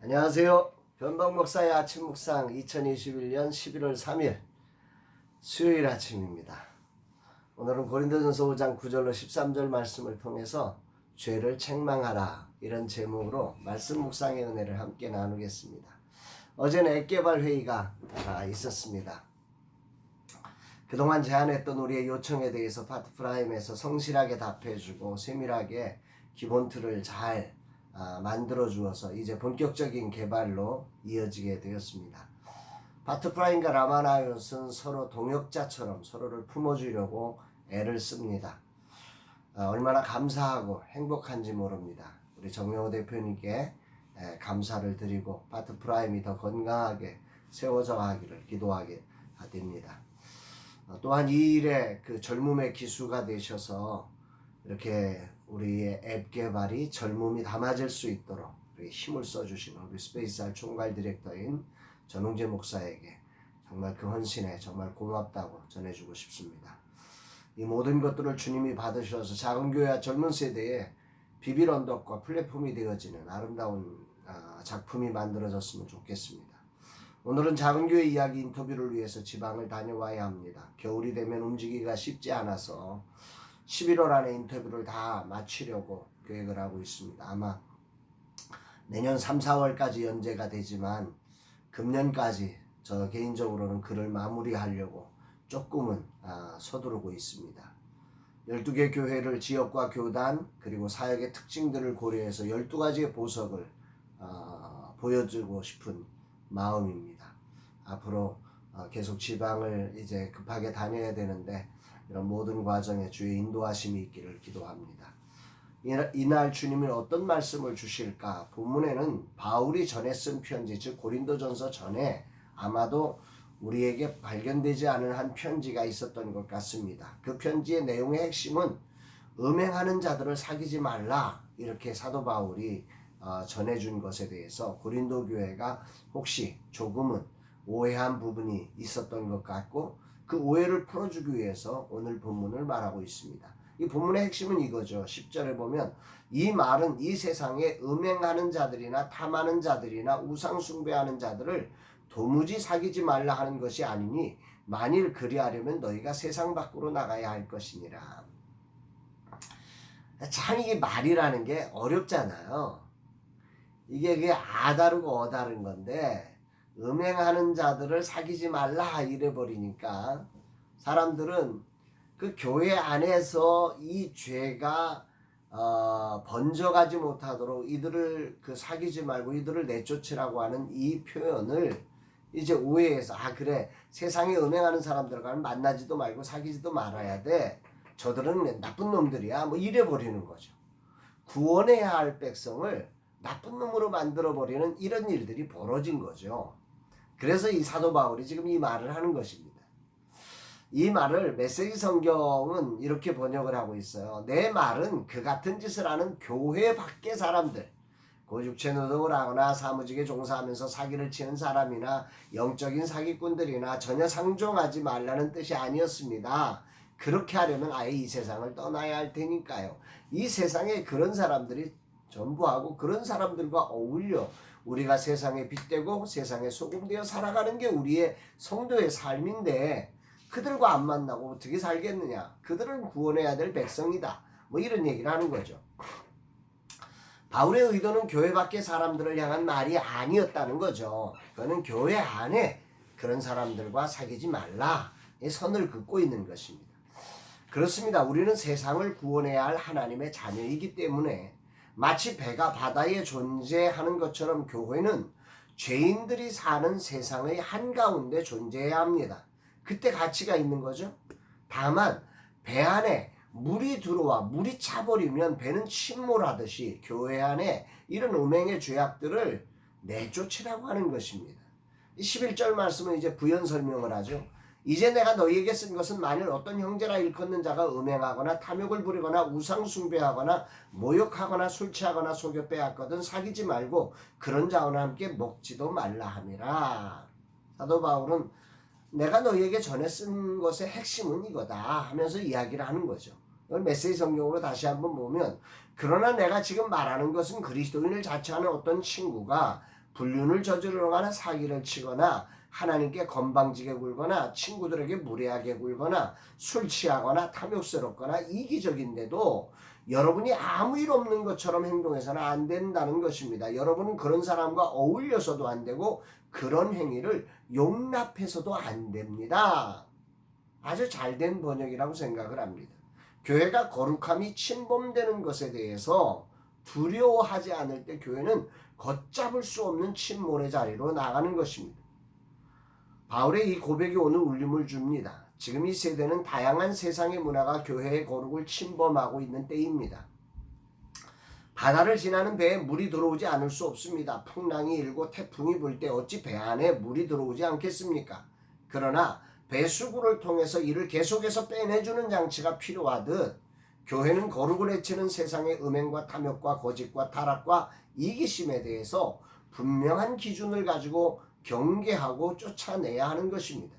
안녕하세요. 변방 목사의 아침 묵상 2021년 11월 3일 수요일 아침입니다. 오늘은 고린도전서 5장 9절로 13절 말씀을 통해서 죄를 책망하라 이런 제목으로 말씀 묵상의 은혜를 함께 나누겠습니다. 어제는 앱개발 회의가 있었습니다. 그동안 제안했던 우리의 요청에 대해서 파트프라임에서 성실하게 답해주고 세밀하게 기본 틀을 잘 만들어 주어서 이제 본격적인 개발로 이어지게 되었습니다. 파트프라임과 라마나이ot은 서로 동역자처럼 서로를 품어주려고 애를 씁니다. 얼마나 감사하고 행복한지 모릅니다. 우리 정명호 대표님께 감사를 드리고 파트프라임이 더 건강하게 세워져 가기를 기도하게 됩니다. 또한 이 일에 그 젊음의 기수가 되셔서 이렇게 우리의 앱 개발이 젊음이 담아질 수 있도록 힘을 써주신 우리 스페이스알 총괄 디렉터인 전웅재 목사에게 정말 그 헌신에 정말 고맙다고 전해주고 싶습니다. 이 모든 것들을 주님이 받으셔서 작은 교회와 젊은 세대에 비빌 언덕과 플랫폼이 되어지는 아름다운 작품이 만들어졌으면 좋겠습니다. 오늘은 작은 교회 이야기 인터뷰를 위해서 지방을 다녀와야 합니다. 겨울이 되면 움직이기가 쉽지 않아서 11월 안에 인터뷰를 다 마치려고 계획을 하고 있습니다. 아마 내년 3, 4월까지 연재가 되지만 금년까지 저 개인적으로는 글을 마무리하려고 조금은 서두르고 있습니다. 12개 교회를 지역과 교단 그리고 사역의 특징들을 고려해서 12가지의 보석을 보여주고 싶은 마음입니다. 앞으로 계속 지방을 이제 급하게 다녀야 되는데 이런 모든 과정에 주의 인도하심이 있기를 기도합니다. 이날 주님이 어떤 말씀을 주실까? 본문에는 바울이 전에 쓴 편지, 즉 고린도전서 전에 아마도 우리에게 발견되지 않은 한 편지가 있었던 것 같습니다. 그 편지의 내용의 핵심은 음행하는 자들을 사귀지 말라 이렇게 사도 바울이 전해준 것에 대해서 고린도 교회가 혹시 조금은 오해한 부분이 있었던 것 같고 그 오해를 풀어주기 위해서 오늘 본문을 말하고 있습니다. 이 본문의 핵심은 이거죠. 10절에 보면 이 말은 이 세상에 음행하는 자들이나 탐하는 자들이나 우상 숭배하는 자들을 도무지 사귀지 말라 하는 것이 아니니 만일 그리하려면 너희가 세상 밖으로 나가야 할 것이니라. 참 이게 말이라는 게 어렵잖아요. 이게 그게 아다르고 어다른 건데 음행하는 자들을 사귀지 말라 이래버리니까 사람들은 그 교회 안에서 이 죄가 번져가지 못하도록 이들을 사귀지 말고 이들을 내쫓으라고 하는 이 표현을 이제 오해해서 그래 세상에 음행하는 사람들과는 만나지도 말고 사귀지도 말아야 돼. 저들은 나쁜 놈들이야. 뭐 이래버리는 거죠. 구원해야 할 백성을 나쁜 놈으로 만들어버리는 이런 일들이 벌어진 거죠. 그래서 이 사도 바울이 지금 이 말을 하는 것입니다. 이 말을 메시지 성경은 이렇게 번역을 하고 있어요. 내 말은 그 같은 짓을 하는 교회 밖의 사람들, 고육체 노동을 하거나 사무직에 종사하면서 사기를 치는 사람이나 영적인 사기꾼들이나 전혀 상종하지 말라는 뜻이 아니었습니다. 그렇게 하려면 아예 이 세상을 떠나야 할 테니까요. 이 세상에 그런 사람들이 전부하고 그런 사람들과 어울려 우리가 세상에 빛되고 세상에 소금되어 살아가는 게 우리의 성도의 삶인데 그들과 안 만나고 어떻게 살겠느냐. 그들은 구원해야 될 백성이다. 뭐 이런 얘기를 하는 거죠. 바울의 의도는 교회 밖의 사람들을 향한 말이 아니었다는 거죠. 그는 교회 안에 그런 사람들과 사귀지 말라. 선을 긋고 있는 것입니다. 그렇습니다. 우리는 세상을 구원해야 할 하나님의 자녀이기 때문에 마치 배가 바다에 존재하는 것처럼 교회는 죄인들이 사는 세상의 한가운데 존재해야 합니다. 그때 가치가 있는 거죠. 다만 배 안에 물이 들어와 물이 차버리면 배는 침몰하듯이 교회 안에 이런 음행의 죄악들을 내쫓으라고 하는 것입니다. 11절 말씀은 이제 부연 설명을 하죠. 이제 내가 너희에게 쓴 것은 만일 어떤 형제나 일컫는 자가 음행하거나 탐욕을 부리거나 우상 숭배하거나 모욕하거나 술 취하거나 속여 빼앗거든 사귀지 말고 그런 자와 함께 먹지도 말라 함이라. 사도 바울은 내가 너희에게 전해 쓴 것의 핵심은 이거다 하면서 이야기를 하는 거죠. 이걸 메시지 성경으로 다시 한번 보면 그러나 내가 지금 말하는 것은 그리스도인을 자처하는 어떤 친구가 불륜을 저지르거나 사기를 치거나 하나님께 건방지게 굴거나 친구들에게 무례하게 굴거나 술 취하거나 탐욕스럽거나 이기적인데도 여러분이 아무 일 없는 것처럼 행동해서는 안 된다는 것입니다. 여러분은 그런 사람과 어울려서도 안 되고 그런 행위를 용납해서도 안 됩니다. 아주 잘된 번역이라고 생각을 합니다. 교회가 거룩함이 침범되는 것에 대해서 두려워하지 않을 때 교회는 걷잡을 수 없는 침몰의 자리로 나가는 것입니다. 바울의 이 고백이 오늘 울림을 줍니다. 지금 이 세대는 다양한 세상의 문화가 교회의 거룩을 침범하고 있는 때입니다. 바다를 지나는 배에 물이 들어오지 않을 수 없습니다. 풍랑이 일고 태풍이 불 때 어찌 배 안에 물이 들어오지 않겠습니까? 그러나 배수구를 통해서 이를 계속해서 빼내주는 장치가 필요하듯 교회는 거룩을 해치는 세상의 음행과 탐욕과 거짓과 타락과 이기심에 대해서 분명한 기준을 가지고 경계하고 쫓아내야 하는 것입니다.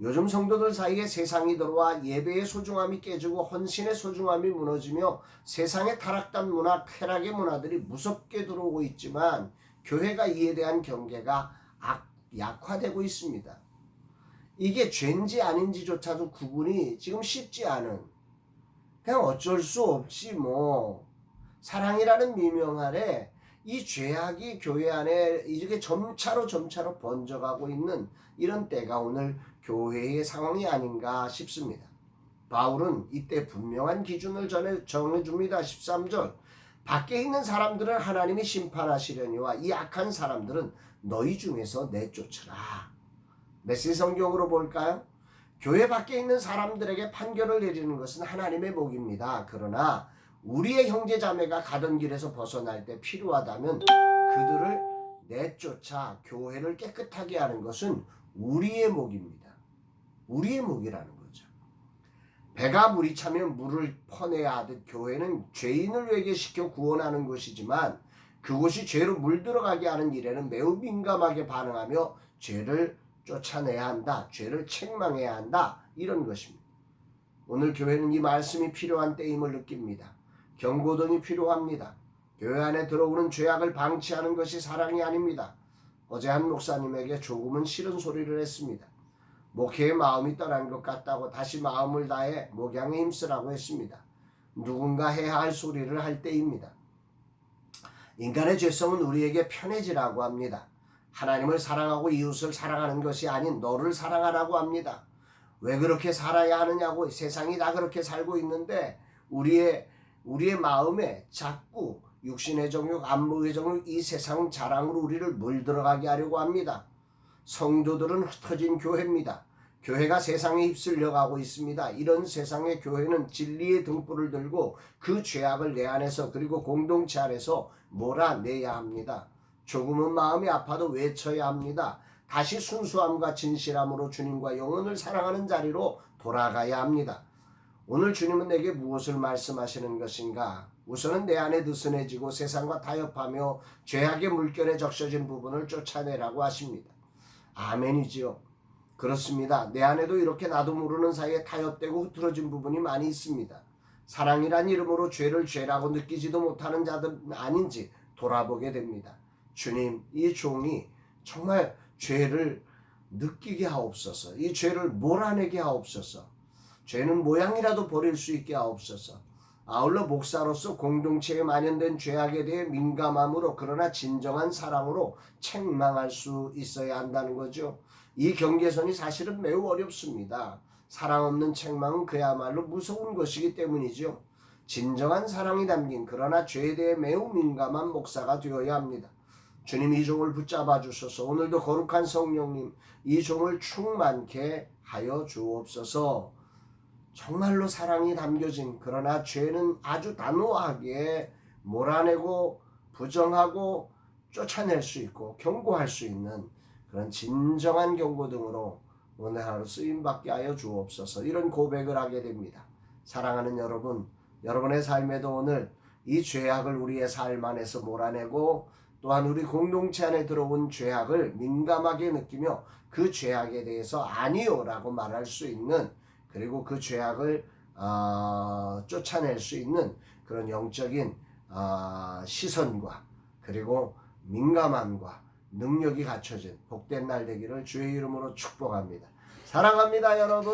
요즘 성도들 사이에 세상이 들어와 예배의 소중함이 깨지고 헌신의 소중함이 무너지며 세상의 타락된 문화, 쾌락의 문화들이 무섭게 들어오고 있지만 교회가 이에 대한 경계가 약화되고 있습니다. 이게 죄인지 아닌지조차도 구분이 지금 쉽지 않은, 그냥 어쩔 수 없지 뭐, 사랑이라는 미명 아래 이 죄악이 교회 안에 이렇게 점차로 번져가고 있는 이런 때가 오늘 교회의 상황이 아닌가 싶습니다. 바울은 이때 분명한 기준을 정해줍니다. 13절, 밖에 있는 사람들은 하나님이 심판하시려니와 이 악한 사람들은 너희 중에서 내쫓으라. 메시지 성경으로 볼까요? 교회 밖에 있는 사람들에게 판결을 내리는 것은 하나님의 목입니다. 그러나 우리의 형제자매가 가던 길에서 벗어날 때 필요하다면 그들을 내쫓아 교회를 깨끗하게 하는 것은 우리의 목입니다. 우리의 목이라는 거죠. 배가 물이 차면 물을 퍼내야 하듯 교회는 죄인을 회개시켜 구원하는 것이지만 그곳이 죄로 물들어가게 하는 일에는 매우 민감하게 반응하며 죄를 쫓아내야 한다. 죄를 책망해야 한다. 이런 것입니다. 오늘 교회는 이 말씀이 필요한 때임을 느낍니다. 경고등이 필요합니다. 교회 안에 들어오는 죄악을 방치하는 것이 사랑이 아닙니다. 어제 한 목사님에게 조금은 싫은 소리를 했습니다. 목회의 마음이 떠난 것 같다고 다시 마음을 다해 목양에 힘쓰라고 했습니다. 누군가 해야 할 소리를 할 때입니다. 인간의 죄성은 우리에게 편해지라고 합니다. 하나님을 사랑하고 이웃을 사랑하는 것이 아닌 너를 사랑하라고 합니다. 왜 그렇게 살아야 하느냐고, 세상이 다 그렇게 살고 있는데 우리의 마음에 자꾸 육신의 정욕, 안목의 정욕, 이 세상 자랑으로 우리를 물들어가게 하려고 합니다. 성도들은 흩어진 교회입니다. 교회가 세상에 휩쓸려 가고 있습니다. 이런 세상의 교회는 진리의 등불을 들고 그 죄악을 내 안에서 그리고 공동체 안에서 몰아내야 합니다. 조금은 마음이 아파도 외쳐야 합니다. 다시 순수함과 진실함으로 주님과 영혼을 사랑하는 자리로 돌아가야 합니다. 오늘 주님은 내게 무엇을 말씀하시는 것인가? 우선은 내 안에 느슨해지고 세상과 타협하며 죄악의 물결에 적셔진 부분을 쫓아내라고 하십니다. 아멘이지요. 그렇습니다. 내 안에도 이렇게 나도 모르는 사이에 타협되고 흐트러진 부분이 많이 있습니다. 사랑이란 이름으로 죄를 죄라고 느끼지도 못하는 자들은 아닌지 돌아보게 됩니다. 주님, 이 종이 정말 죄를 느끼게 하옵소서. 이 죄를 몰아내게 하옵소서. 죄는 모양이라도 버릴 수 있게 하옵소서. 아울러 목사로서 공동체에 만연된 죄악에 대해 민감함으로, 그러나 진정한 사랑으로 책망할 수 있어야 한다는 거죠. 이 경계선이 사실은 매우 어렵습니다. 사랑 없는 책망은 그야말로 무서운 것이기 때문이죠. 진정한 사랑이 담긴, 그러나 죄에 대해 매우 민감한 목사가 되어야 합니다. 주님, 이 종을 붙잡아 주소서. 오늘도 거룩한 성령님, 이 종을 충만케 하여 주옵소서. 정말로 사랑이 담겨진, 그러나 죄는 아주 단호하게 몰아내고 부정하고 쫓아낼 수 있고 경고할 수 있는 그런 진정한 경고등으로 오늘 하루 쓰임받게 하여 주옵소서. 이런 고백을 하게 됩니다. 사랑하는 여러분, 여러분의 삶에도 오늘 이 죄악을 우리의 삶 안에서 몰아내고 또한 우리 공동체 안에 들어온 죄악을 민감하게 느끼며 그 죄악에 대해서 아니요 라고 말할 수 있는, 그리고 그 죄악을 쫓아낼 수 있는 그런 영적인 시선과 그리고 민감함과 능력이 갖춰진 복된 날 되기를 주의 이름으로 축복합니다. 사랑합니다, 여러분.